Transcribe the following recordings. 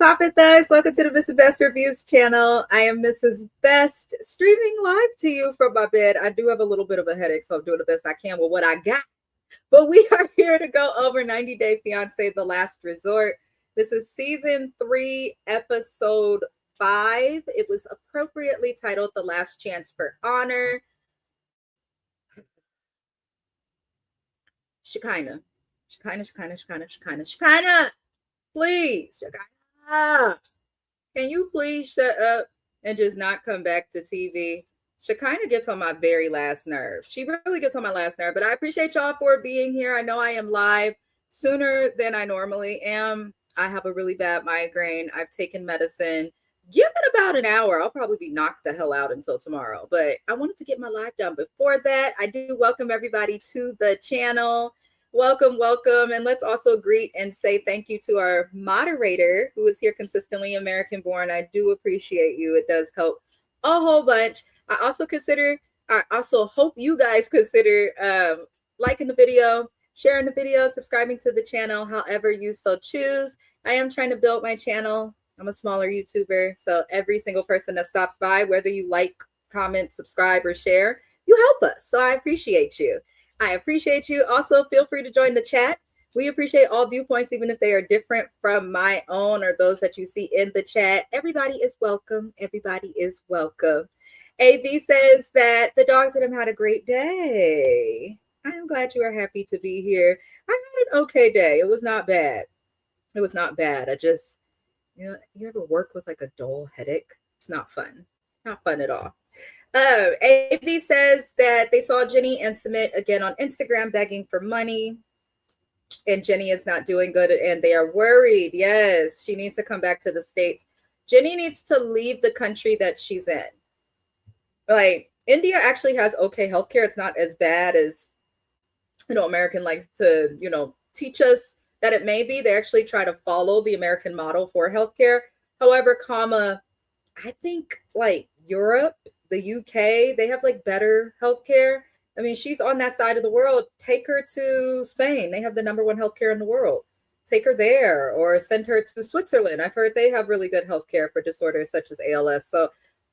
poppin' thugs? Welcome to the Mrs. Best Reviews channel. I am Mrs. Best, streaming live to you from my bed. I do have a little bit of a headache, so I'm doing the best I can with what I got. But we are here to go over 90 Day Fiance, The Last Resort. This is season 3, episode 5. It was appropriately titled The Last Chance for Honor. Shekinah. Please, can you please shut up and just not come back to TV? Shekinah gets on my very last nerve. She really gets on my last nerve, but I appreciate y'all for being here. I know I am live sooner than I normally am. I have a really bad migraine. I've taken medicine. Give it about an hour. I'll probably be knocked the hell out until tomorrow, but I wanted to get my live done. Before that, I do welcome everybody to the channel. Welcome. And let's also greet and say thank you to our moderator who is here consistently, American Born. I do appreciate you. It does help a whole bunch. I also hope you guys consider liking the video, sharing the video, subscribing to the channel, however you so choose. I am trying to build my channel. I'm a smaller YouTuber, so every single person that stops by, whether you like, comment, subscribe, or share, you help us. So I appreciate you. Also, feel free to join the chat. We appreciate all viewpoints, even if they are different from my own or those that you see in the chat. Everybody is welcome. AV says that the dogs at him had a great day. I am glad you are happy to be here. I had an okay day. It was not bad. I just, you ever work with like a dull headache? It's not fun. Not fun at all. AV says that they saw Jenny and Sumit again on Instagram begging for money, and Jenny is not doing good and they are worried. Yes, she needs to come back to the States. Jenny needs to leave the country that she's in. Like, India actually has okay healthcare. It's not as bad as, American likes to, teach us that it may be. They actually try to follow the American model for healthcare. However, I think like Europe, the UK, they have like better healthcare. I mean, she's on that side of the world. Take her to Spain. They have the #1 healthcare in the world. Take her there or send her to Switzerland. I've heard they have really good healthcare for disorders such as ALS. So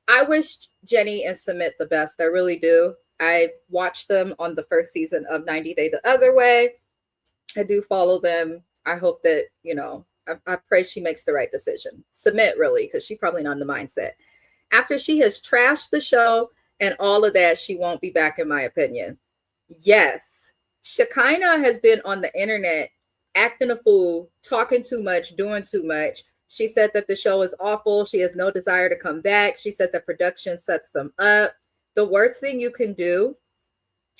I wish Jenny and Sumit the best. I really do. I watched them on the first season of 90 Day the Other Way. I do follow them. I hope that, I pray she makes the right decision. Sumit, really, because she's probably not in the mindset. After she has trashed the show and all of that, she won't be back, in my opinion. Yes, Shekinah has been on the internet acting a fool, talking too much, doing too much. She said that the show is awful. She has no desire to come back. She says that production sets them up. The worst thing you can do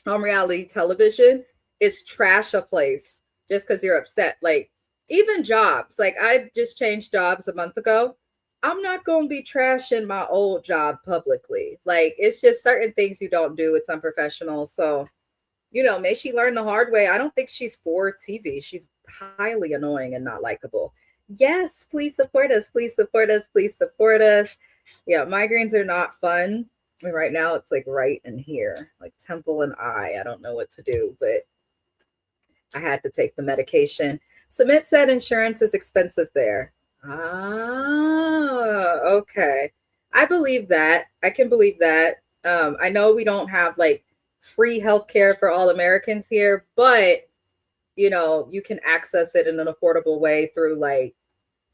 on reality television is trash a place just because you're upset. Like, even jobs. Like, I just changed jobs a month ago. I'm not going to be trashing my old job publicly. Like, it's just certain things you don't do. It's unprofessional. So, may she learn the hard way. I don't think she's for TV. She's highly annoying and not likable. Yes, please support us. Yeah, migraines are not fun. I mean, right now it's like right in here, like temple and eye. I don't know what to do, but I had to take the medication. Sumit said insurance is expensive there. Okay. I believe that. I can believe that. I know we don't have like free healthcare for all Americans here, but you can access it in an affordable way through like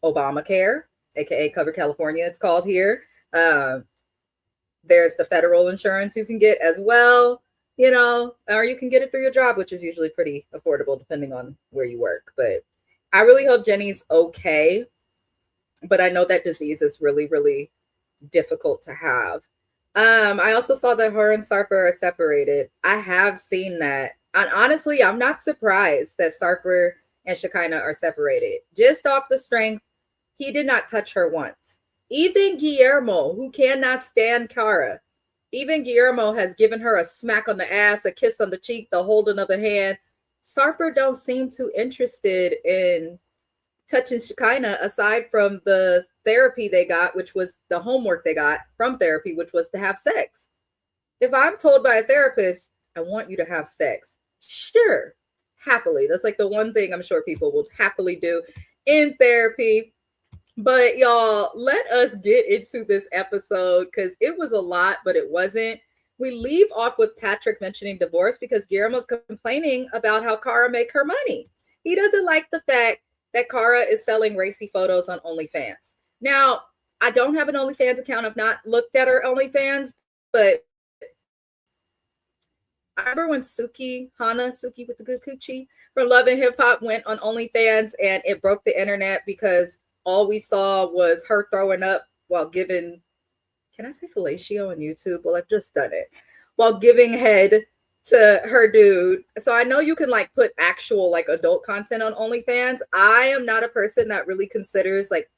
Obamacare, aka Cover California, it's called here. There's the federal insurance you can get as well, or you can get it through your job, which is usually pretty affordable depending on where you work. But I really hope Jenny's okay. But I know that disease is really, really difficult to have. I also saw that her and Sarper are separated. I have seen that. And honestly, I'm not surprised that Sarper and Shekinah are separated. Just off the strength, he did not touch her once. Even Guillermo, who cannot stand Cara, even Guillermo has given her a smack on the ass, a kiss on the cheek, the holding of the hand. Sarper don't seem too interested in touching Shekinah, aside from the therapy they got, which was the homework they got from therapy, which was to have sex. If I'm told by a therapist, I want you to have sex, sure, happily. That's like the one thing I'm sure people will happily do in therapy. But y'all, let us get into this episode because it was a lot, but it wasn't. We leave off with Patrick mentioning divorce because Guillermo's complaining about how Cara make her money. He doesn't like the fact that Cara is selling racy photos on OnlyFans. Now, I don't have an OnlyFans account. I've not looked at her OnlyFans, but I remember when Suki with the good coochie from Love and Hip Hop went on OnlyFans and it broke the internet because all we saw was her throwing up while giving, can I say fellatio on YouTube? Well, I've just done it. While giving head to her dude. So I know you can like put actual like adult content on OnlyFans. I am not a person that really considers like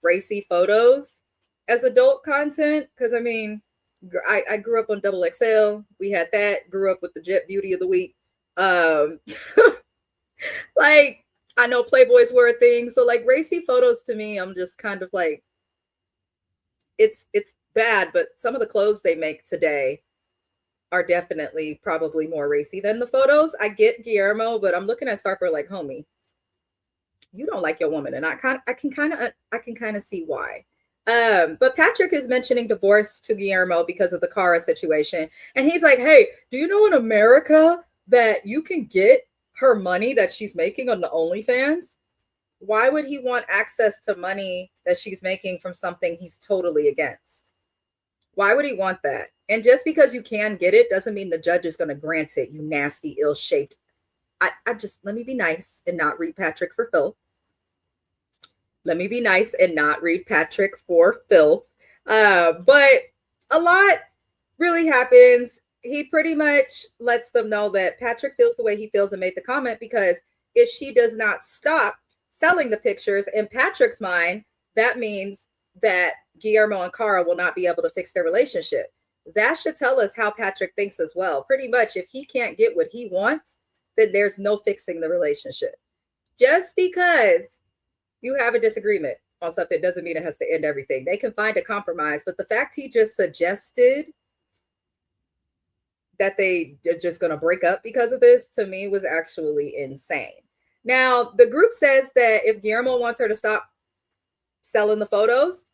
racy photos as adult content because I mean, I grew up on Double XL. We had that. Grew up with the Jet Beauty of the Week. Um, like I know Playboys were a thing, so like racy photos to me, I'm just kind of like, it's bad. But some of the clothes they make today are definitely probably more racy than the photos. I get Guillermo, but I'm looking at Sarper like, homie, you don't like your woman, and I can kind of see why. But Patrick is mentioning divorce to Guillermo because of the Cara situation. And he's like, hey, do you know in America that you can get her money that she's making on the OnlyFans? Why would he want access to money that she's making from something he's totally against? Why would he want that? And just because you can get it doesn't mean the judge is going to grant it, you nasty, ill-shaped. I just, let me be nice and not read Patrick for filth. Let me be nice and not read Patrick for filth. But a lot really happens. He pretty much lets them know that Patrick feels the way he feels and made the comment because if she does not stop selling the pictures, in Patrick's mind, that means that Guillermo and Cara will not be able to fix their relationship. That should tell us how Patrick thinks as well. Pretty much, if he can't get what he wants, then there's no fixing the relationship. Just because you have a disagreement on something doesn't mean it has to end everything. They can find a compromise, but the fact he just suggested that they are just going to break up because of this, to me, was actually insane. Now, the group says that if Guillermo wants her to stop selling the photos,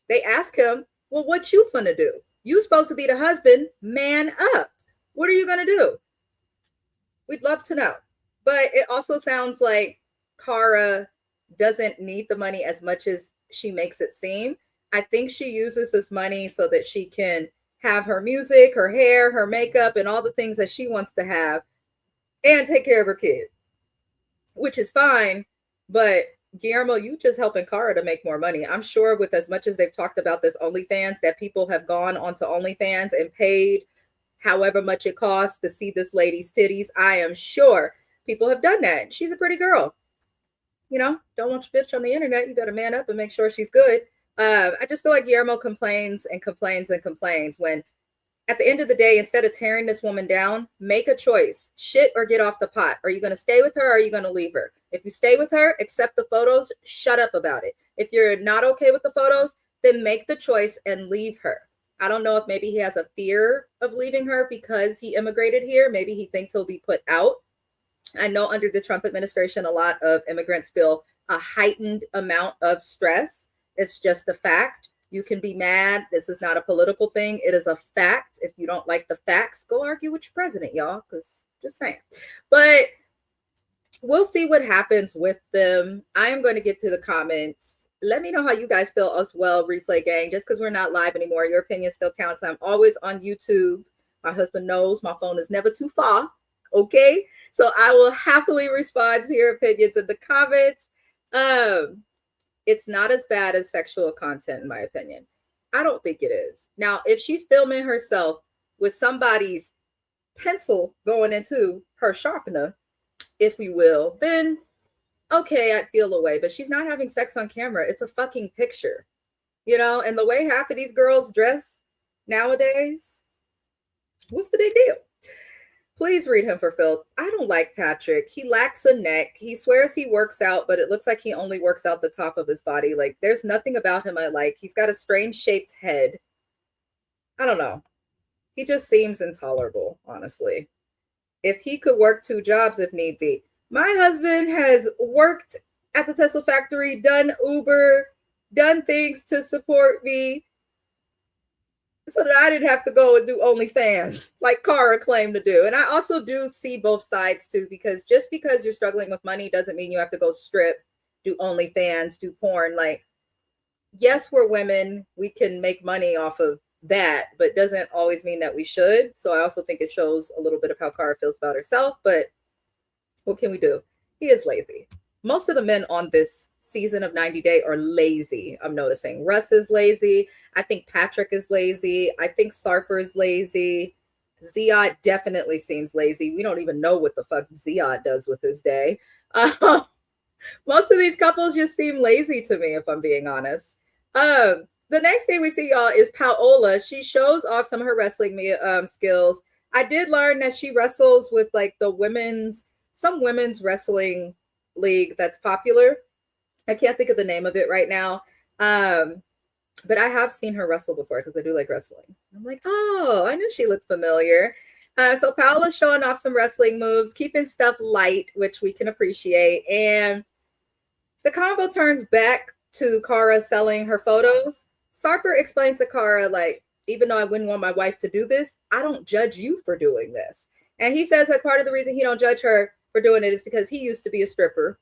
they ask him, well, what you finna do? You supposed to be the husband, man up. What are you going to do? We'd love to know. But it also sounds like Cara doesn't need the money as much as she makes it seem. I think she uses this money so that she can have her music, her hair, her makeup, and all the things that she wants to have and take care of her kid, which is fine. But Guillermo, you just helping Cara to make more money. I'm sure with as much as they've talked about this OnlyFans, that people have gone onto OnlyFans and paid however much it costs to see this lady's titties. I am sure people have done that. She's a pretty girl. You know, don't want your bitch on the internet. You better man up and make sure she's good. I just feel like Guillermo complains and complains and complains when at the end of the day, instead of tearing this woman down, make a choice. Shit or get off the pot. Are you going to stay with her or are you going to leave her? If you stay with her, accept the photos, shut up about it. If you're not okay with the photos, then make the choice and leave her. I don't know if maybe he has a fear of leaving her because he immigrated here. Maybe he thinks he'll be put out. I know under the Trump administration, a lot of immigrants feel a heightened amount of stress. It's just a fact. You can be mad. This is not a political thing. It is a fact. If you don't like the facts, go argue with your president, y'all, because just saying. But we'll see what happens with them. I am going to get to the comments. Let me know how you guys feel as well, Replay Gang. Just because we're not live anymore, your opinion still counts. I'm always on YouTube. My husband knows my phone is never too far. Okay? So I will happily respond to your opinions in the comments. It's not as bad as sexual content, in my opinion. I don't think it is. Now, if she's filming herself with somebody's pencil going into her sharpener, if we will, then okay, I'd feel a way. But she's not having sex on camera. It's a fucking picture, you know? And the way half of these girls dress nowadays, what's the big deal? Please read him for filth. I don't like Patrick. He lacks a neck. He swears he works out, but it looks like he only works out the top of his body. Like, there's nothing about him I like. He's got a strange shaped head. I don't know. He just seems intolerable, honestly. If he could work 2 jobs if need be. My husband has worked at the Tesla factory, done Uber, done things to support me so that I didn't have to go and do OnlyFans like Cara claimed to do. And I also do see both sides too, because just because you're struggling with money doesn't mean you have to go strip, do OnlyFans, do porn. Like, yes, we're women. We can make money off of that, but doesn't always mean that we should. So I also think it shows a little bit of how Cara feels about herself. But what can we do? He is lazy. Most of the men on this season of 90 Day are lazy. I'm noticing Russ is lazy. I think Patrick is lazy. I think Sarper is lazy. Ziad definitely seems lazy. We don't even know what the fuck Ziad does with his day. Most of these couples just seem lazy to me, if I'm being honest. The next thing we see, y'all, is Paola. She shows off some of her wrestling skills. I did learn that she wrestles with like some women's wrestling league that's popular. I can't think of the name of it right now. But I have seen her wrestle before because I do like wrestling. I'm like, oh, I knew she looked familiar. So Paola's showing off some wrestling moves, keeping stuff light, which we can appreciate. And the convo turns back to Cara selling her photos. Sarper explains to Cara, like, even though I wouldn't want my wife to do this, I don't judge you for doing this. And he says that part of the reason he don't judge her for doing it is because he used to be a stripper.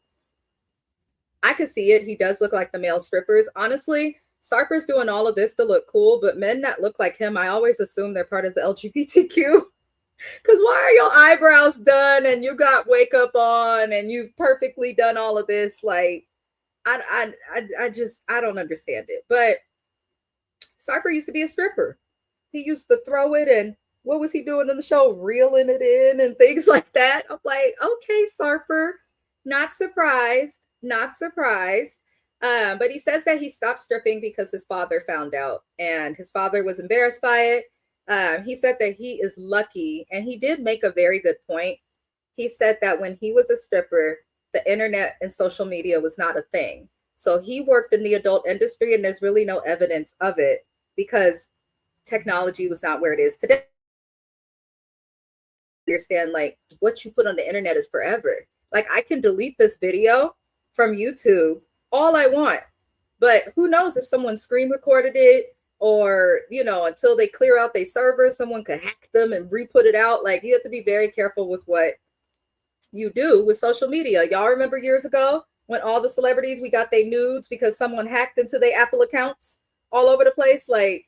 I could see it. He does look like the male strippers. Honestly, Sarper's doing all of this to look cool, but men that look like him, I always assume they're part of the LGBTQ. Because why are your eyebrows done and you got wake up on and you've perfectly done all of this? Like, I don't understand it. But Sarper used to be a stripper. He used to throw it, and what was he doing in the show? Reeling it in and things like that. I'm like, okay, Sarper, not surprised, not surprised. But he says that he stopped stripping because his father found out, and his father was embarrassed by it. He said that he is lucky, and he did make a very good point. He said that when he was a stripper, the internet and social media was not a thing. So he worked in the adult industry, and there's really no evidence of it because technology was not where it is today. Understand, like, what you put on the internet is forever. Like, I can delete this video from YouTube all I want, but who knows if someone screen recorded it, or until they clear out their server, someone could hack them and re-put it out. Like, you have to be very careful with what you do with social media. Y'all remember years ago when all the celebrities, we got their nudes because someone hacked into their Apple accounts all over the place? Like,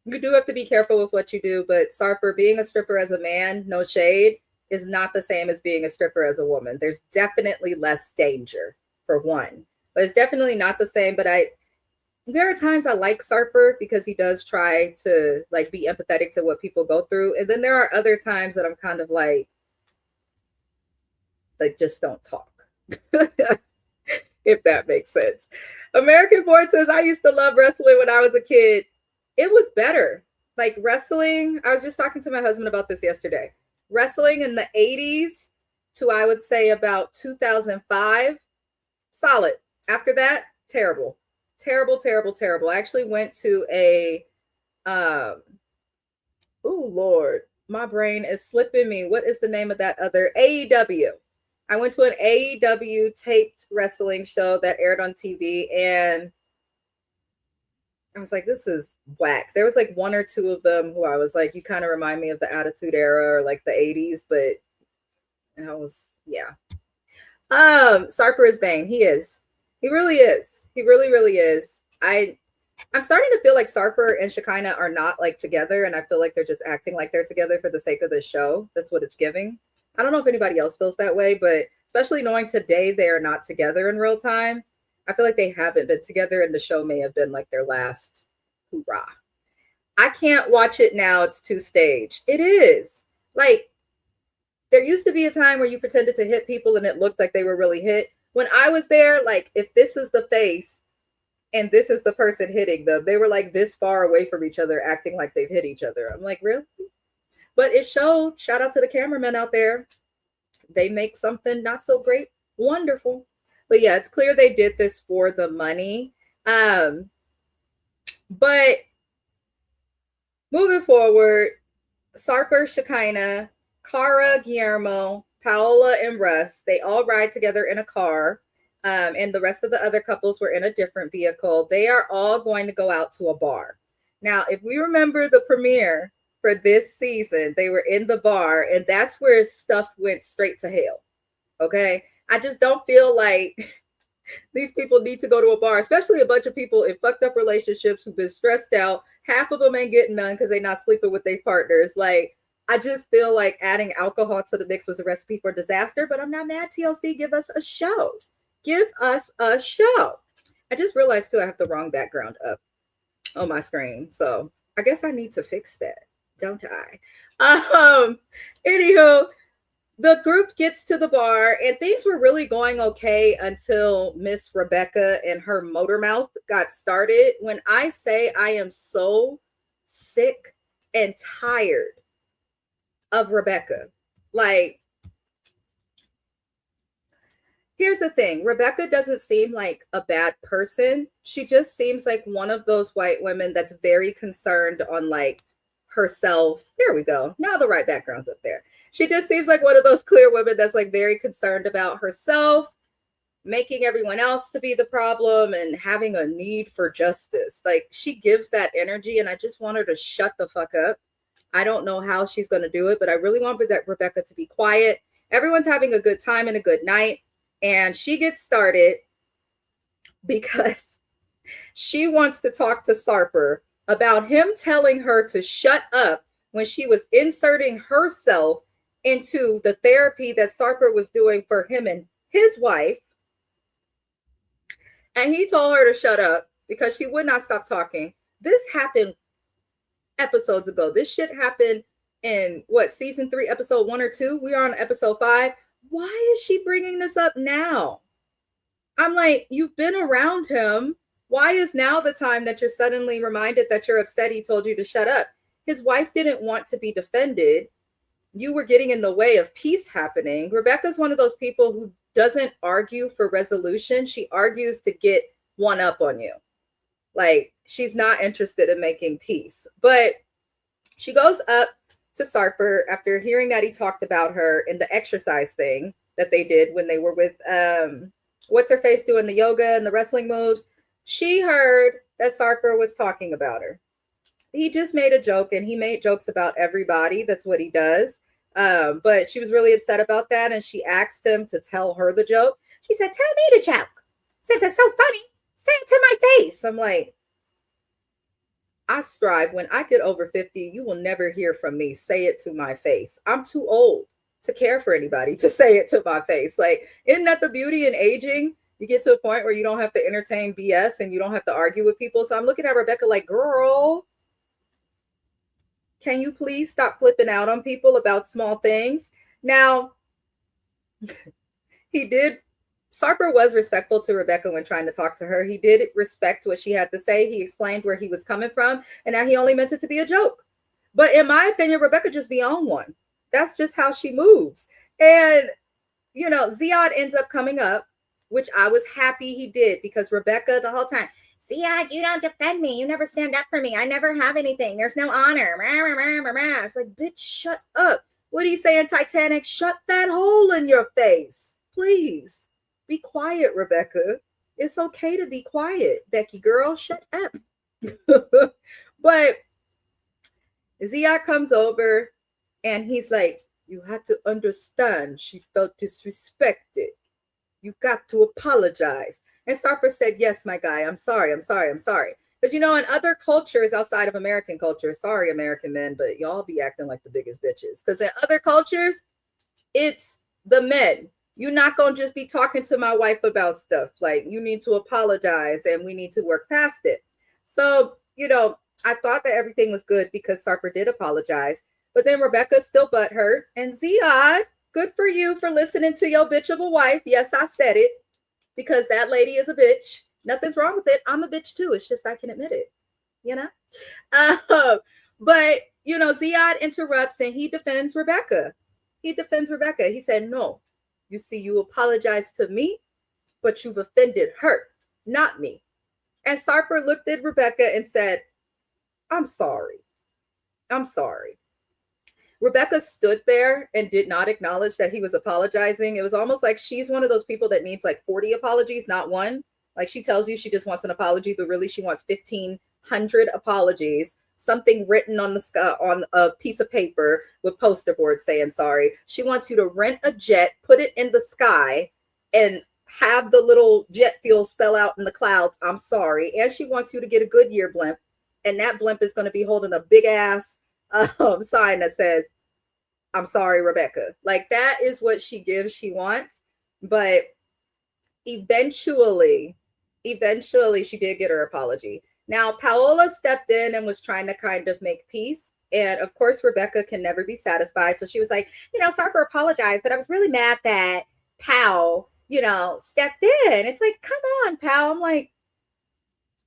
you do have to be careful with what you do. But Sarper, being a stripper as a man, no shade, is not the same as being a stripper as a woman. There's definitely less danger, for one, but it's definitely not the same. But there are times I like Sarper because he does try to like be empathetic to what people go through, and then there are other times that I'm kind of like just don't talk. If that makes sense. American Born says, I used to love wrestling when I was a kid. It was better. Like, wrestling, I was just talking to my husband about this yesterday. Wrestling in the 80s to, I would say, about 2005, solid. After that, terrible. Terrible, terrible, terrible. I actually went to oh Lord, my brain is slipping me. What is the name of that other? AEW. I went to an AEW taped wrestling show that aired on TV, and I was like, this is whack. There was like one or two of them who I was like, you kind of remind me of the Attitude Era or like the 80s, but I was, yeah. Sarper is Bane. He is. He really is. He really, really is. I'm starting to feel like Sarper and Shekinah are not like together, and I feel like they're just acting like they're together for the sake of the show. That's what it's giving. I don't know if anybody else feels that way, but especially knowing today they are not together in real time, I feel like they haven't been together, and the show may have been like their last hoorah. I can't watch it now. It's too staged. It is. Like, there used to be a time where you pretended to hit people and it looked like they were really hit. When I was there, like, if this is the face and this is the person hitting them, they were like this far away from each other, acting like they've hit each other. I'm like, really? But it showed. Shout out to the cameramen out there. They make something not so great wonderful. But yeah, it's clear they did this for the money. But moving forward, Sarper, Shekinah, Cara, Guillermo, Paola, and Russ, they all ride together in a car. And the rest of the other couples were in a different vehicle. They are all going to go out to a bar. Now, if we remember the premiere for this season, they were in the bar, and that's where stuff went straight to hell. Okay. I just don't feel like these people need to go to a bar, especially a bunch of people in fucked up relationships who've been stressed out. Half of them ain't getting none because they're not sleeping with their partners. Like, I just feel like adding alcohol to the mix was a recipe for disaster, but I'm not mad. TLC, give us a show. Give us a show. I just realized too, I have the wrong background up on my screen. So I guess I need to fix that, don't I? Anywho, the group gets to the bar and things were really going okay until Miss Rebecca and her motor mouth got started. When I say I am so sick and tired of Rebecca, like, here's the thing. Rebecca doesn't seem like a bad person. She just seems like one of those white women that's very concerned on like herself. There we go. Now the right background's up there. She just seems like one of those clear women that's like very concerned about herself, making everyone else to be the problem and having a need for justice. Like, she gives that energy and I just want her to shut the fuck up. I don't know how she's going to do it, but I really want Rebecca to be quiet. Everyone's having a good time and a good night. And she gets started because she wants to talk to Sarper about him telling her to shut up when she was inserting herself into the therapy that Sarper was doing for him and his wife. And he told her to shut up because she would not stop talking. This happened episodes ago. This shit happened in what, season 3, episode 1 or 2? We are on episode 5. Why is she bringing this up now? I'm like, you've been around him. Why is now the time that you're suddenly reminded that you're upset he told you to shut up? His wife didn't want to be defended. You were getting in the way of peace happening. Rebecca's one of those people who doesn't argue for resolution. She argues to get one up on you. Like, she's not interested in making peace. But she goes up to Sarper after hearing that he talked about her in the exercise thing that they did when they were with what's her face doing the yoga and the wrestling moves. She heard that Sarper was talking about her. He just made a joke, and he made jokes about everybody. That's what he does. But she was really upset about that, and she asked him to tell her the joke. She said, "Tell me the joke. Since it's so funny, say it to my face." I'm like, I strive when I get over 50, you will never hear from me. Say it to my face. I'm too old to care for anybody to say it to my face. Like, isn't that the beauty in aging? You get to a point where you don't have to entertain BS and you don't have to argue with people. So I'm looking at Rebecca like, girl, can you please stop flipping out on people about small things? Now, Sarper was respectful to Rebecca when trying to talk to her. He did respect what she had to say. He explained where he was coming from, and now he only meant it to be a joke. But in my opinion, Rebecca just be on one. That's just how she moves. And, you know, Ziad ends up coming up, which I was happy he did, because Rebecca the whole time, Ziad, you don't defend me. You never stand up for me. I never have anything. There's no honor. It's like, bitch, shut up. What do you say in Titanic? Shut that hole in your face. Please. Be quiet, Rebecca. It's okay to be quiet. Becky girl, shut up. But Ziad comes over and he's like, you had to understand she felt disrespected. You got to apologize. And Sarper said, yes, my guy, I'm sorry. Because, you know, in other cultures outside of American culture, sorry, American men, but y'all be acting like the biggest bitches. Because in other cultures, it's the men. You're not going to just be talking to my wife about stuff. Like, you need to apologize and we need to work past it. So, you know, I thought that everything was good because Sarper did apologize. But then Rebecca's still butthurt. And Ziad, good for you for listening to your bitch of a wife. Yes, I said it. Because that lady is a bitch. Nothing's wrong with it. I'm a bitch too. It's just I can admit it, you know? But, you know, Ziad interrupts and he defends Rebecca. He said, no, you see, you apologize to me, but you've offended her, not me. And Sarper looked at Rebecca and said, I'm sorry. Rebecca stood there and did not acknowledge that he was apologizing. It was almost like she's one of those people that needs like 40 apologies, not one. Like she tells you she just wants an apology, but really she wants 1,500 apologies, something written on the sky on a piece of paper with poster boards saying sorry. She wants you to rent a jet, put it in the sky, and have the little jet fuel spell out in the clouds, I'm sorry. And she wants you to get a Goodyear blimp, and that blimp is going to be holding a big ass sign that says, I'm sorry, Rebecca. Like that is what she gives, she wants. But eventually she did get her apology. Now, Paola stepped in and was trying to kind of make peace. And of course, Rebecca can never be satisfied. So she was like, Sarper apologized, but I was really mad that Pao, stepped in. It's like, come on, Pao. I'm like,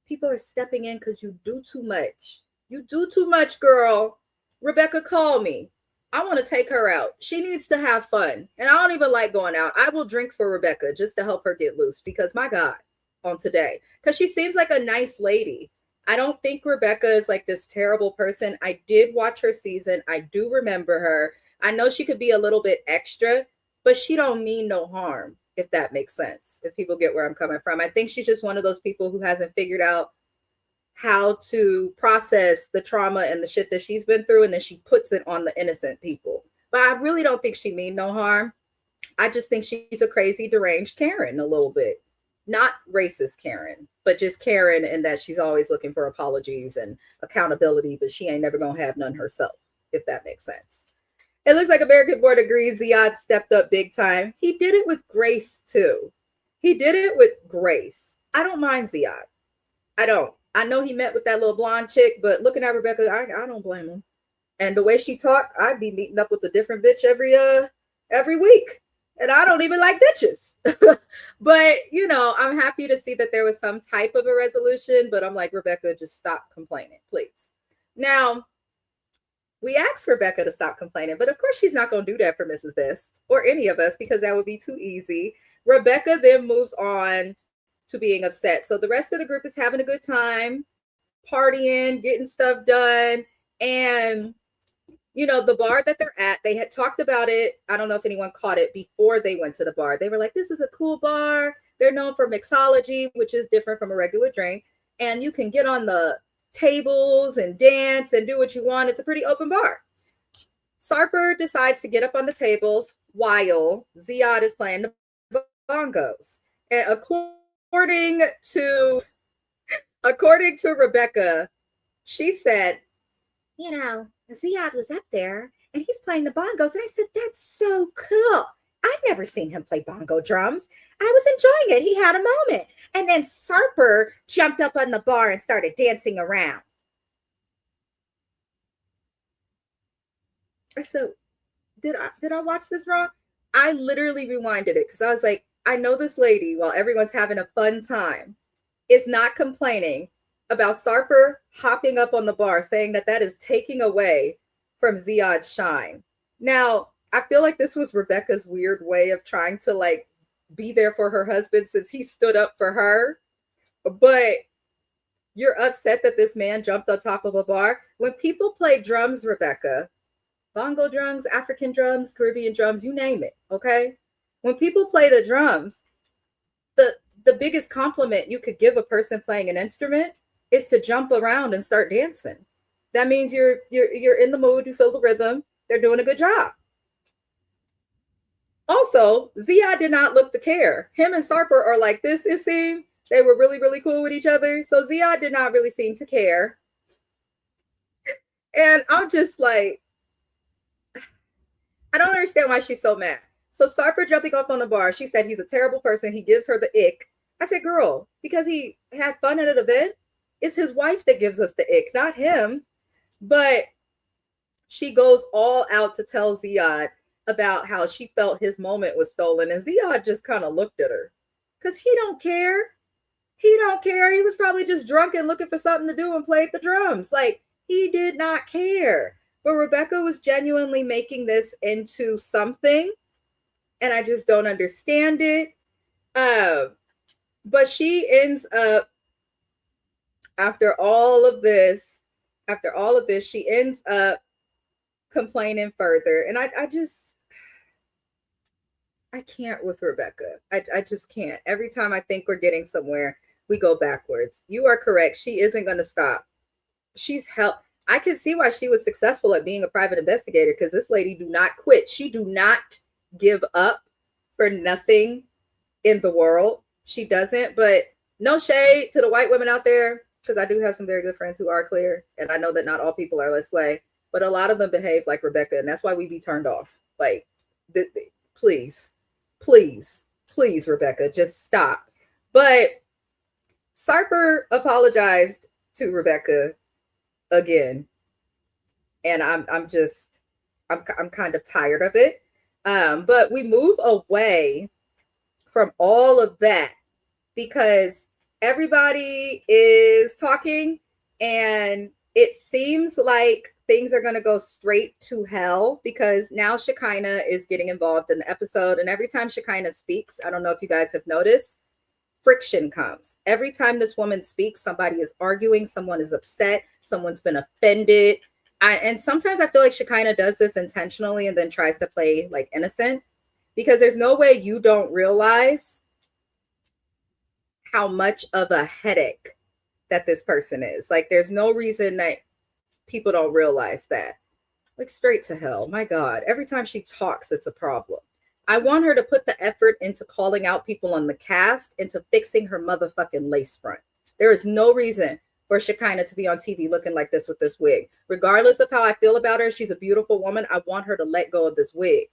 people are stepping in because you do too much. You do too much, girl. Rebecca, call me. I want to take her out. She needs to have fun. And I don't even like going out. I will drink for Rebecca just to help her get loose because my God, on today. Because she seems like a nice lady. I don't think Rebecca is like this terrible person. I did watch her season. I do remember her. I know she could be a little bit extra, but she don't mean no harm, if that makes sense. If people get where I'm coming from. I think she's just one of those people who hasn't figured out how to process the trauma and the shit that she's been through, and then she puts it on the innocent people. But I really don't think she mean no harm. I just think she's a crazy, deranged Karen a little bit. Not racist Karen, but just Karen in that she's always looking for apologies and accountability, but she ain't never gonna have none herself, if that makes sense. It looks like American Board agrees Ziad stepped up big time. He did it with grace too. He did it with grace. I don't mind Ziad. I don't. I know he met with that little blonde chick, but looking at Rebecca, I don't blame him. And the way she talked, I'd be meeting up with a different bitch every week. And I don't even like bitches. But, I'm happy to see that there was some type of a resolution, but I'm like, Rebecca, just stop complaining, please. Now, we asked Rebecca to stop complaining, but of course she's not going to do that for Mrs. Best or any of us because that would be too easy. Rebecca then moves on to being upset. So the rest of the group is having a good time, partying, getting stuff done. And, the bar that they're at, they had talked about it. I don't know if anyone caught it before they went to the bar. They were like, this is a cool bar. They're known for mixology, which is different from a regular drink. And you can get on the tables and dance and do what you want. It's a pretty open bar. Sarper decides to get up on the tables while Ziad is playing the bongos. And according to Rebecca, she said, Ziad was up there and he's playing the bongos. And I said, that's so cool. I've never seen him play bongo drums. I was enjoying it. He had a moment. And then Sarper jumped up on the bar and started dancing around. I said, did I watch this wrong? I literally rewinded it because I was like, I know this lady, while everyone's having a fun time, is not complaining about Sarper hopping up on the bar, saying that is taking away from Ziad's shine. Now, I feel like this was Rebecca's weird way of trying to like be there for her husband since he stood up for her. But you're upset that this man jumped on top of a bar. When people play drums, Rebecca, bongo drums, African drums, Caribbean drums, you name it, okay? When people play the drums, the biggest compliment you could give a person playing an instrument is to jump around and start dancing. That means you're in the mood, you feel the rhythm, they're doing a good job. Also, Ziad did not look to care. Him and Sarper are like this, it seemed. They were really, really cool with each other. So Ziad did not really seem to care. And I'm just like, I don't understand why she's so mad. So Sarper jumping up on the bar, she said he's a terrible person. He gives her the ick. I said, girl, because he had fun at an event, it's his wife that gives us the ick, not him. But she goes all out to tell Ziad about how she felt his moment was stolen. And Ziad just kind of looked at her because he don't care. He don't care. He was probably just drunk and looking for something to do and played the drums. Like, he did not care. But Rebecca was genuinely making this into something. And I just don't understand it. But she ends up, after all of this, she ends up complaining further. And I can't with Rebecca. I just can't. Every time I think we're getting somewhere, we go backwards. You are correct. She isn't going to stop. She's helped. I can see why she was successful at being a private investigator, because this lady do not quit. She do not give up for nothing in the world. She doesn't. But no shade to the white women out there, because I do have some very good friends who are clear, and I know that not all people are this way, but a lot of them behave like Rebecca, and that's why we be turned off. Like, please, Rebecca, just stop. But Sarper apologized to Rebecca again, and I'm kind of tired of it. But we move away from all of that because everybody is talking, and it seems like things are going to go straight to hell, because now Shekinah is getting involved in the episode. And every time Shekinah speaks, I don't know if you guys have noticed, friction comes. Every time this woman speaks, somebody is arguing, someone is upset, someone's been offended. And sometimes I feel like Shekinah does this intentionally and then tries to play like innocent, because there's no way you don't realize how much of a headache that this person is. Like, there's no reason that people don't realize that. Like, straight to hell. My God. Every time she talks, it's a problem. I want her to put the effort into calling out people on the cast, into fixing her motherfucking lace front. There is no reason for Shekinah to be on TV looking like this with this wig. Regardless of how I feel about her, she's a beautiful woman. I want her to let go of this wig.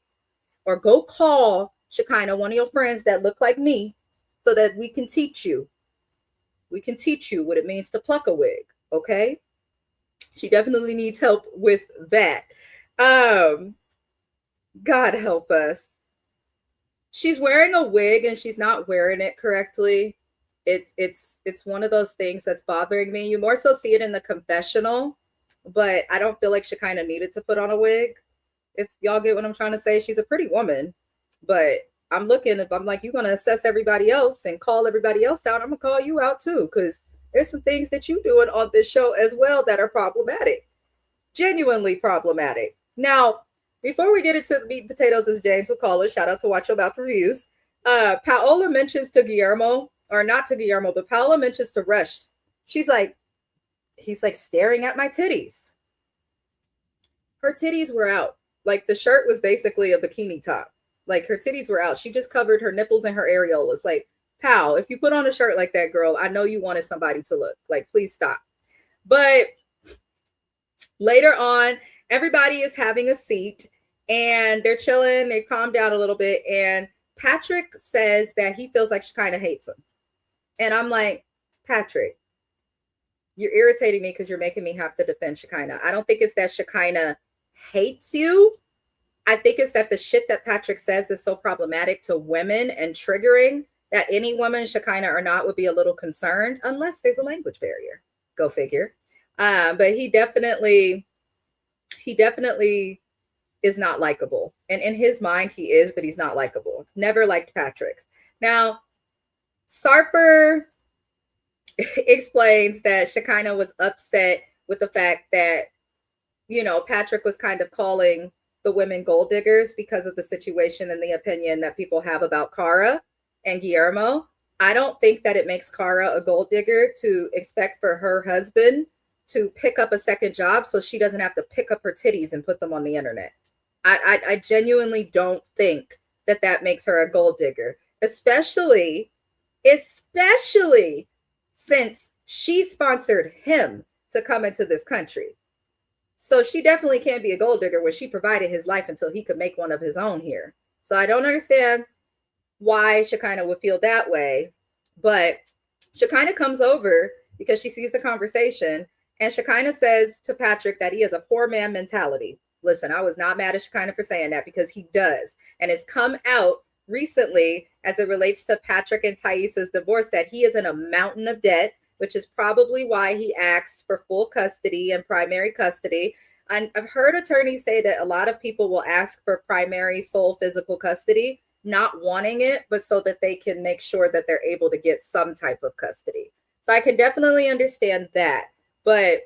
Or go call Shekinah, one of your friends that look like me, so that we can teach you. We can teach you what it means to pluck a wig, okay? She definitely needs help with that. God help us. She's wearing a wig and she's not wearing it correctly. It's one of those things that's bothering me. You more so see it in the confessional, but I don't feel like Shekinah needed to put on a wig. If y'all get what I'm trying to say, she's a pretty woman, but I'm looking, if I'm like, you're going to assess everybody else and call everybody else out, I'm going to call you out too, because there's some things that you're doing on this show as well that are problematic, genuinely problematic. Now, before we get into the meat and potatoes, as James would call it, shout out to Watch Your Mouth Reviews, Paola mentions to Guillermo, or not to Guillermo, but Paola mentions to Rush. She's like, he's like staring at my titties. Her titties were out. Like, the shirt was basically a bikini top. Like, her titties were out. She just covered her nipples and her areolas. Like, pal, if you put on a shirt like that, girl, I know you wanted somebody to look. Like, please stop. But later on, everybody is having a seat and they're chilling. They calm down a little bit. And Patrick says that he feels like Shekinah hates him. And I'm like, Patrick, you're irritating me because you're making me have to defend Shekinah. I don't think it's that Shekinah hates you. I think it's that the shit that Patrick says is so problematic to women and triggering that any woman, Shekinah or not, would be a little concerned, unless there's a language barrier. Go figure. But he definitely is not likable. And in his mind, he is, but he's not likable. Never liked Patrick's. Now, Sarper explains that Shekinah was upset with the fact that, you know, Patrick was kind of calling the women gold diggers because of the situation and the opinion that people have about Cara and Guillermo. I don't think that it makes Cara a gold digger to expect for her husband to pick up a second job so she doesn't have to pick up her titties and put them on the internet. I genuinely don't think that that makes her a gold digger, especially since she sponsored him to come into this country. So she definitely can't be a gold digger when she provided his life until he could make one of his own here. So I don't understand why Shekinah would feel that way. But Shekinah comes over because she sees the conversation, and Shekinah says to Patrick that he has a poor man mentality. Listen, I was not mad at Shekinah for saying that, because he does. And it's come out recently as it relates to Patrick and Thaisa's divorce that he is in a mountain of debt, which is probably why he asked for full custody and primary custody. And I've heard attorneys say that a lot of people will ask for primary sole physical custody, not wanting it, but so that they can make sure that they're able to get some type of custody. So I can definitely understand that. But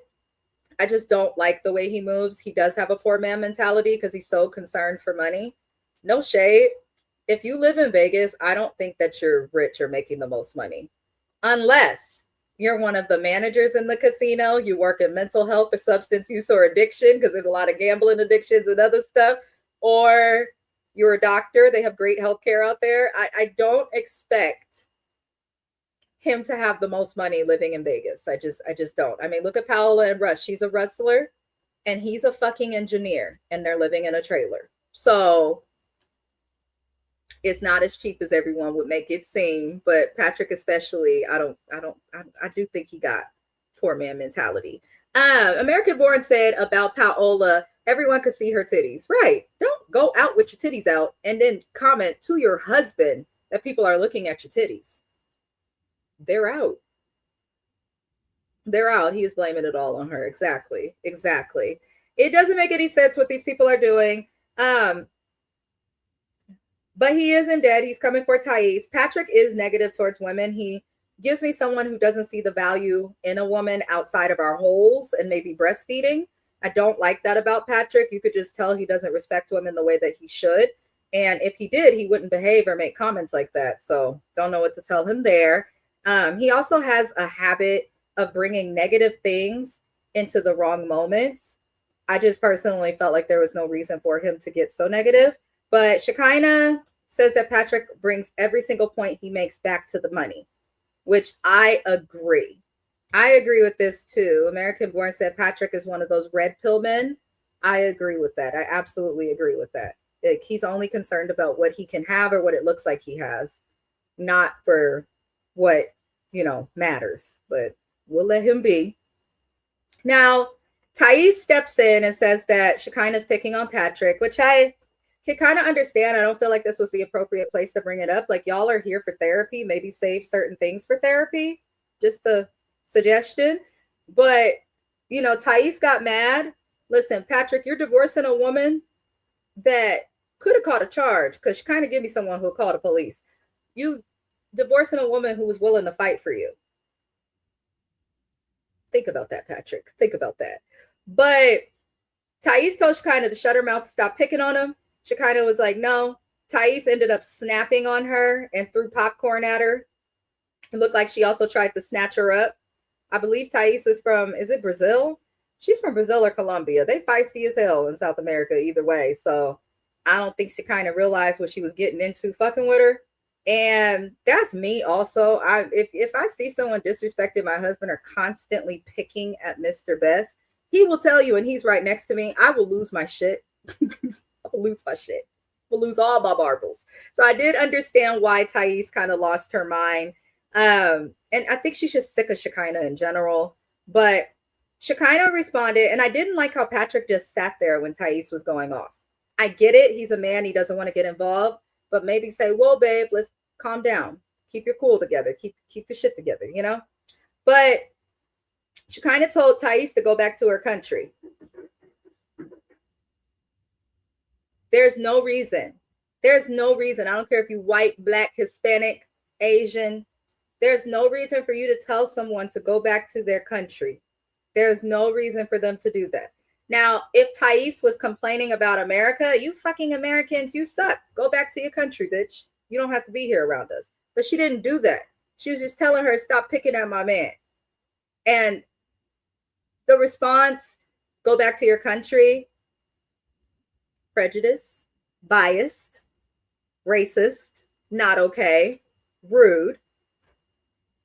I just don't like the way he moves. He does have a poor man mentality because he's so concerned for money. No shade. If you live in Vegas, I don't think that you're rich or making the most money. Unless you're one of the managers in the casino, you work in mental health or substance use or addiction, because there's a lot of gambling addictions and other stuff, or you're a doctor. They have great healthcare out there. I don't expect him to have the most money living in Vegas. I just don't. I mean, look at Paola and Russ. She's a wrestler and he's a fucking engineer and they're living in a trailer. So it's not as cheap as everyone would make it seem, but Patrick especially, I do think he got poor man mentality. American Born said about Paola, everyone could see her titties. Right. Don't go out with your titties out and then comment to your husband that people are looking at your titties. They're out. They're out. He is blaming it all on her. Exactly. Exactly. It doesn't make any sense what these people are doing. But he isn't dead. He's coming for Thais. Patrick is negative towards women. He gives me someone who doesn't see the value in a woman outside of our holes and maybe breastfeeding. I don't like that about Patrick. You could just tell he doesn't respect women the way that he should. And if he did, he wouldn't behave or make comments like that. So don't know what to tell him there. He also has a habit of bringing negative things into the wrong moments. I just personally felt like there was no reason for him to get so negative. But Shekinah says that Patrick brings every single point he makes back to the money, which I agree. I agree with this too. American Born said Patrick is one of those red pill men. I agree with that. I absolutely agree with that. Like, he's only concerned about what he can have or what it looks like he has, not for what, matters. But we'll let him be. Now, Thais steps in and says that Shekinah's picking on Patrick, which I can kind of understand. I don't feel like this was the appropriate place to bring it up. Like, y'all are here for therapy. Maybe save certain things for therapy. Just a suggestion. But, Thais got mad. Listen, Patrick, you're divorcing a woman that could have caught a charge because she kind of give me someone who'll call the police. You divorcing a woman who was willing to fight for you. Think about that, Patrick. Think about that. But Thais told Shekinah to shut her mouth, to stop picking on him. Shekinah was like, no. Thais ended up snapping on her and threw popcorn at her. It looked like she also tried to snatch her up. I believe Thais is it Brazil? She's from Brazil or Colombia. They feisty as hell in South America either way. So I don't think she kind of realized what she was getting into fucking with her. And that's me also. If I see someone disrespecting my husband or constantly picking at Mr. Best, he will tell you, and he's right next to me, I will lose my shit. I will lose my shit. I will lose all my marbles. So I did understand why Thais kind of lost her mind. And I think she's just sick of Shekinah in general. But Shekinah responded, and I didn't like how Patrick just sat there when Thais was going off. I get it. He's a man. He doesn't want to get involved. But maybe say, whoa, babe, let's calm down. Keep your cool together. Keep your shit together, But Shekinah told Thais to go back to her country. There's no reason. There's no reason. I don't care if you white, black, Hispanic, Asian. There's no reason for you to tell someone to go back to their country. There's no reason for them to do that. Now, if Thais was complaining about America, you fucking Americans, you suck. Go back to your country, bitch. You don't have to be here around us. But she didn't do that. She was just telling her, stop picking at my man. And the response, go back to your country, prejudice, biased, racist, not okay, rude.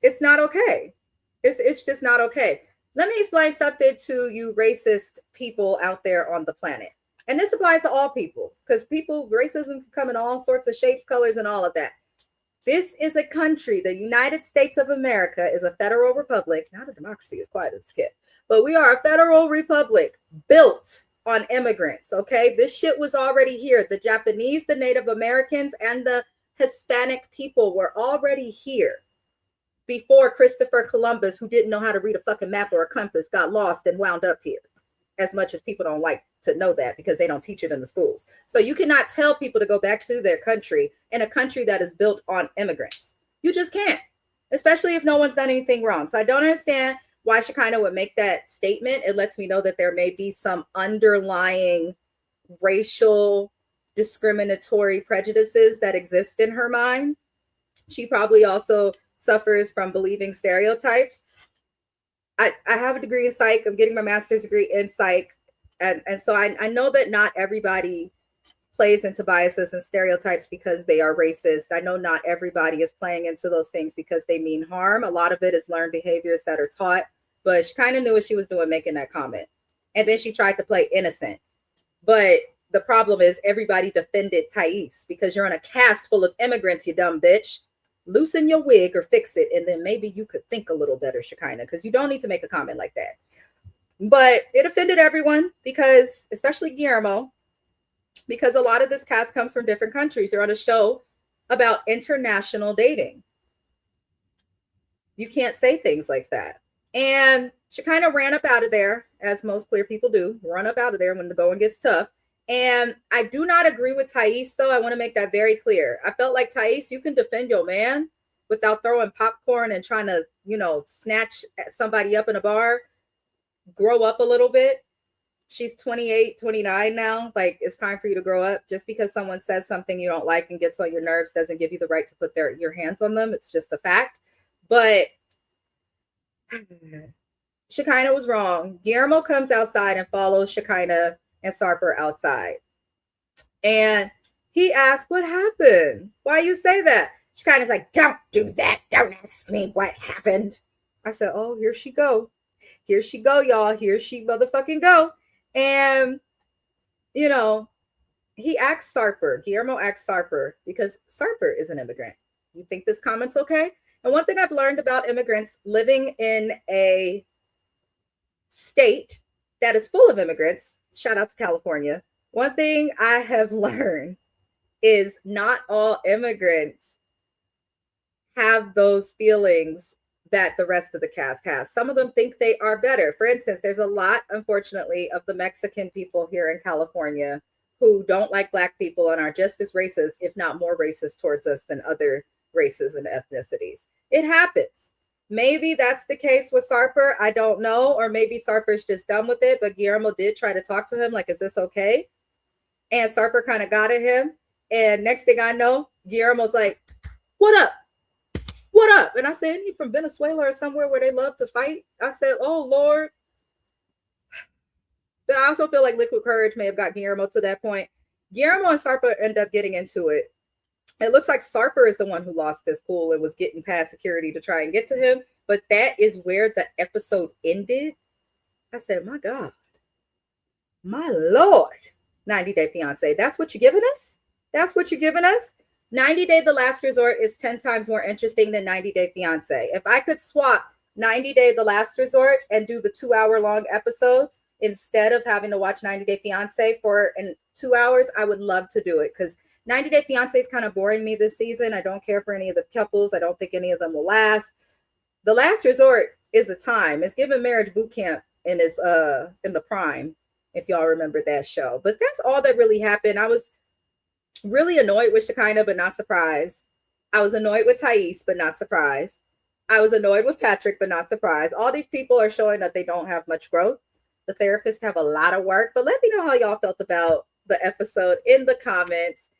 It's not okay. It's just not okay. Let me explain something to you racist people out there on the planet. And this applies to all people, because racism can come in all sorts of shapes, colors, and all of that. This is a country. The United States of America is a federal republic, not a democracy, as quiet as kid, but we are a federal republic built on immigrants, okay? This shit was already here. The Japanese, the Native Americans, and the Hispanic people were already here before Christopher Columbus, who didn't know how to read a fucking map or a compass, got lost and wound up here. As much as people don't like to know that because they don't teach it in the schools. So you cannot tell people to go back to their country in a country that is built on immigrants. You just can't, especially if no one's done anything wrong. So I don't understand why Shekinah would make that statement, it lets me know that there may be some underlying racial discriminatory prejudices that exist in her mind. She probably also suffers from believing stereotypes. I have a degree in psych. I'm getting my master's degree in psych. And so I know that not everybody plays into biases and stereotypes because they are racist. I know not everybody is playing into those things because they mean harm. A lot of it is learned behaviors that are taught, but she kind of knew what she was doing making that comment. And then she tried to play innocent. But the problem is everybody defended Thais because you're in a cast full of immigrants, you dumb bitch. Loosen your wig or fix it, and then maybe you could think a little better, Shekinah, because you don't need to make a comment like that. But it offended everyone because, especially Guillermo, because a lot of this cast comes from different countries. They're on a show about international dating. You can't say things like that. And she kind of ran up out of there, as most queer people do, run up out of there when the going gets tough. And I do not agree with Thais, though. I want to make that very clear. I felt like, Thais, you can defend your man without throwing popcorn and trying to, snatch somebody up in a bar. Grow up a little bit. She's 28, 29 now. Like, it's time for you to grow up. Just because someone says something you don't like and gets on your nerves doesn't give you the right to put your hands on them. It's just a fact. But Shekinah was wrong. Guillermo comes outside and follows Shekinah and Sarper outside. And he asked, what happened? Why you say that? Shekinah's like, don't do that. Don't ask me what happened. I said, oh, here she go. Here she go, y'all. Here she motherfucking go. And, he asked Sarper, Guillermo asked Sarper, because Sarper is an immigrant. You think this comment's okay? And one thing I've learned about immigrants living in a state that is full of immigrants, shout out to California. One thing I have learned is not all immigrants have those feelings that the rest of the cast has. Some of them think they are better. For instance, there's a lot, unfortunately, of the Mexican people here in California who don't like Black people and are just as racist, if not more racist towards us than other races and ethnicities. It happens. Maybe that's the case with Sarper. I don't know. Or maybe Sarper's just done with it. But Guillermo did try to talk to him like, is this okay? And Sarper kind of got at him. And next thing I know, Guillermo's like, what up? What up? And I said, you from Venezuela or somewhere where they love to fight? I said, oh, Lord. But I also feel like Liquid Courage may have got Guillermo to that point. Guillermo and Sarper end up getting into it. It looks like Sarper is the one who lost his cool and was getting past security to try and get to him. But that is where the episode ended. I said, my God, my Lord, 90 Day Fiance. That's what you're giving us? That's what you're giving us? 90 Day The Last Resort is 10 times more interesting than 90 Day Fiance. If I could swap 90 Day The Last Resort and do the 2-hour-long episodes instead of having to watch 90 Day Fiance for 2 hours, I would love to do it because 90 Day Fiance is kind of boring me this season. I don't care for any of the couples. I don't think any of them will last. The Last Resort is a time. It's given Marriage Boot Camp in the prime, if y'all remember that show. But that's all that really happened. I was really annoyed with Shekinah, but not surprised. I was annoyed with Thais, but not surprised. I was annoyed with Patrick, but not surprised. All these people are showing that they don't have much growth. The therapists have a lot of work. But let me know how y'all felt about the episode in the comments.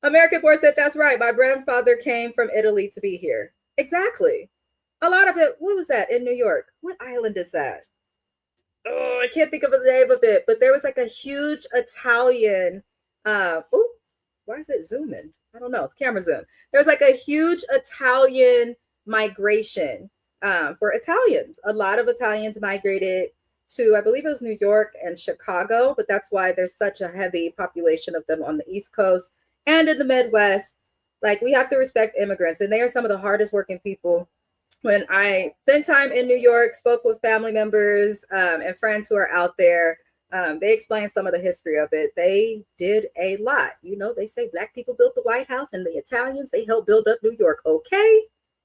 American Boy said, that's right. My grandfather came from Italy to be here. Exactly. A lot of it, what was that in New York? What island is that? Oh, I can't think of the name of it, but there was like a huge Italian, why is it zooming? I don't know, camera zoom. There was like a huge Italian migration for Italians. A lot of Italians migrated to, I believe it was New York and Chicago, but that's why there's such a heavy population of them on the East Coast and in the Midwest. Like, we have to respect immigrants, and they are some of the hardest working people. When I spent time in New York, spoke with family members and friends who are out there, they explained some of the history of it. They did a lot. They say Black people built the White House and the Italians, they helped build up New York. Okay.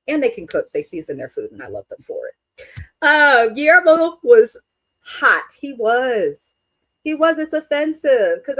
And they can cook. They season their food, and I love them for it. Guillermo was hot. He was. It's offensive because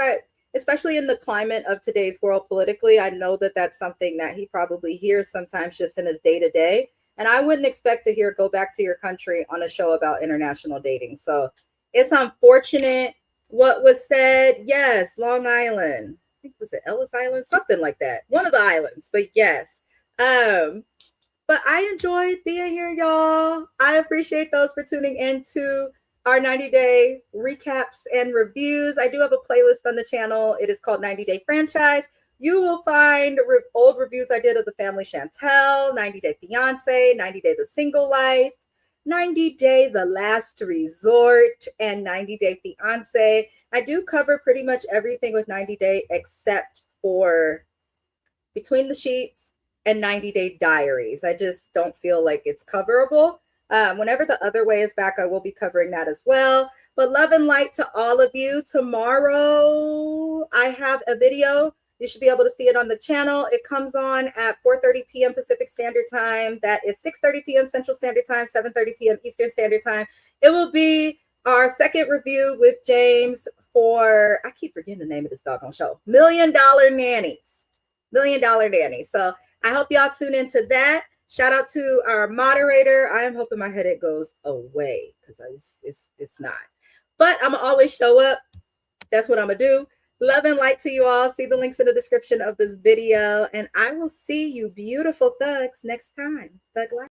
especially in the climate of today's world politically, I know that that's something that he probably hears sometimes just in his day-to-day. And I wouldn't expect to hear "Go Back to Your Country" on a show about international dating. So it's unfortunate what was said. Yes, Long Island. I think was it Ellis Island, something like that. One of the islands, but yes. But I enjoyed being here, y'all. I appreciate those for tuning into our 90-day recaps and reviews. I do have a playlist on the channel. It is called 90-Day Franchise. You will find old reviews I did of The Family Chantel, 90-Day Fiance, 90-Day The Single Life, 90-Day The Last Resort, and 90-Day Fiance. I do cover pretty much everything with 90-Day except for Between the Sheets and 90-Day Diaries. I just don't feel like it's coverable. Whenever The Other Way is back, I will be covering that as well. But love and light to all of you. Tomorrow, I have a video. You should be able to see it on the channel. It comes on at 4:30 p.m. Pacific Standard Time. That is 6:30 p.m. Central Standard Time, 7:30 p.m. Eastern Standard Time. It will be our second review with James for, I keep forgetting the name of this doggone show, $1 Million Nannies. $1 Million Nanny. So I hope y'all tune into that. Shout out to our moderator. I am hoping my headache goes away because it's not. But I'm gonna always show up. That's what I'm gonna do. Love and light to you all. See the links in the description of this video, and I will see you beautiful thugs next time. Thug life.